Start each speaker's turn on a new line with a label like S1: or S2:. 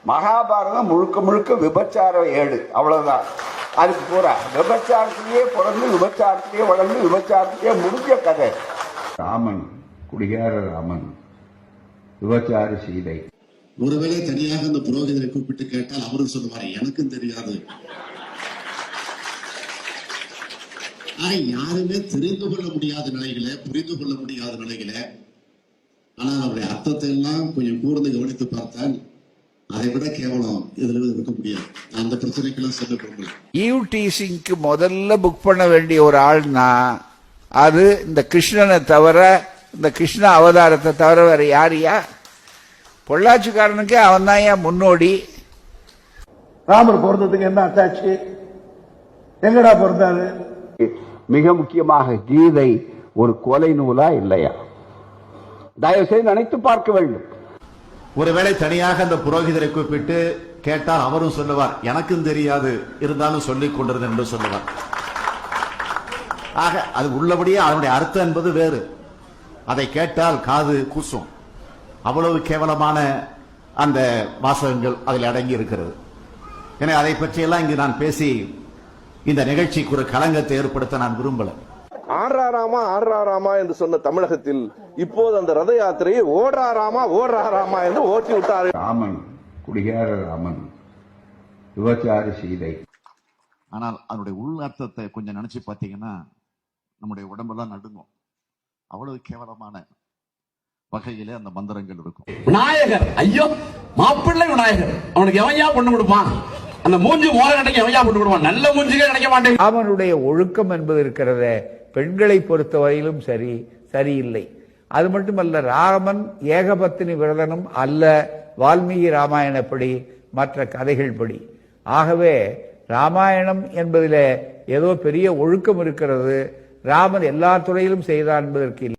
S1: மகாபாரதம் முழுக்க முழுக்க விபச்சார ஏடு, அவ்வளவுதான். அதுக்கு பூரா விபச்சாரத்திலேயே பிறந்து விபச்சாரத்திலேயே வளர்ந்து விபச்சாரத்திலேயே முடிஞ்ச கதை. ராமன், குடிகார ராமன், விபச்சார சீதை.
S2: ஒருவேளை தனியாக அந்த புரோகிதரை கூப்பிட்டு கேட்டால் அவரும் சொல்லுவார் எனக்கும் தெரியாது. யாருமே தெரிந்து கொள்ள முடியாத நிலைகளே, புரிந்து கொள்ள முடியாத நிலைகளே. ஆனால் அவருடைய அர்த்தத்தை எல்லாம் கொஞ்சம் கூர்ந்து கவனித்து பார்த்தால் அதை விட கேவலம் இதுல இருக்க முடியாது. அந்த பிரச்சனைக்கெல்லாம் செல்ல போகிறோம்.
S3: ஈவ் டீசிங்க்கு முதல்ல புக் பண்ண வேண்டிய ஒரு ஆள்னா அது இந்த கிருஷ்ணனை தவிர, இந்த கிருஷ்ண அவதாரத்தை தவிர வேற யாரையா? பொள்ளாச்சிக்காரனுக்கு அவன் தான் ஏன் முன்னோடி.
S4: ராமர் பிறந்ததுக்கு என்ன அட்டாச்சு? எங்கடா பிறந்தாரு?
S1: மிக முக்கியமாக கீதை ஒரு கொலை நூலா இல்லையா? தயவு செய்து நினைத்து பார்க்க வேண்டும்.
S2: ஒருவேளை தனியாக அந்த புரோகிதரை கூப்பிட்டு கேட்டால் அவரும் சொல்லுவார் எனக்கும் தெரியாது, இருந்தாலும் சொல்லிக் கொண்டிருந்த என்று சொல்லுவார். ஆக அது உள்ளபடியே அதனுடைய அர்த்தம் என்பது வேறு. அதை கேட்டால் காது கூசும். அவ்வளவு கேவலமான அந்த வாசகங்கள் அதில் அடங்கி இருக்கிறது. எனவே அதை பற்றியெல்லாம் இங்கு நான் பேசி இந்த நிகழ்ச்சிக்கு ஒரு களங்கத்தை ஏற்படுத்த நான் விரும்பல.
S5: ஆடுறாராமா என்று சொன்ன தமிழகத்தில் இப்போது அந்த ரத யாத்திரையை ஓடுறாராமா என்று ஓட்டி விட்டார்கள்.
S1: ராமன், குடிகார ராமன், விபச்சார சீதை.
S2: ஆனால் அதனுடைய உள் அர்த்தத்தை கொஞ்சம் நினைச்சு பார்த்தீங்கன்னா நம்முடைய உடம்பெல்லாம் நடுங்கும். அவ்வளவு கேவலமான வகையிலே அந்த மந்திரங்கள் இருக்கும்.
S6: விநாயகர், ஐயோ மாப்பிள்ளை விநாயகர், அவனுக்கு எவையா பொண்ணு கொடுப்பான்? அந்த மூஞ்சி மோர கிடைக்க எவையா பொண்ணு கொடுப்பான்? நல்ல மூஞ்சிக்கே கிடைக்க மாட்டேன்.
S3: ராமனுடைய ஒழுக்கம் என்பது இருக்கிறதே, பெண்களை பொறுத்தவரையிலும் சரியில்லை. அது மட்டுமல்ல, ராமன் ஏகபத்தினி விரதனும் அல்ல வால்மீகி ராமாயணப்படி, மற்ற கதைகள் படி. ஆகவே ராமாயணம் என்பதிலே ஏதோ பெரிய ஒழுக்கம் இருக்கிறது, ராமன் எல்லா துறையிலும் செய்தான் என்பதற்கு இல்லை.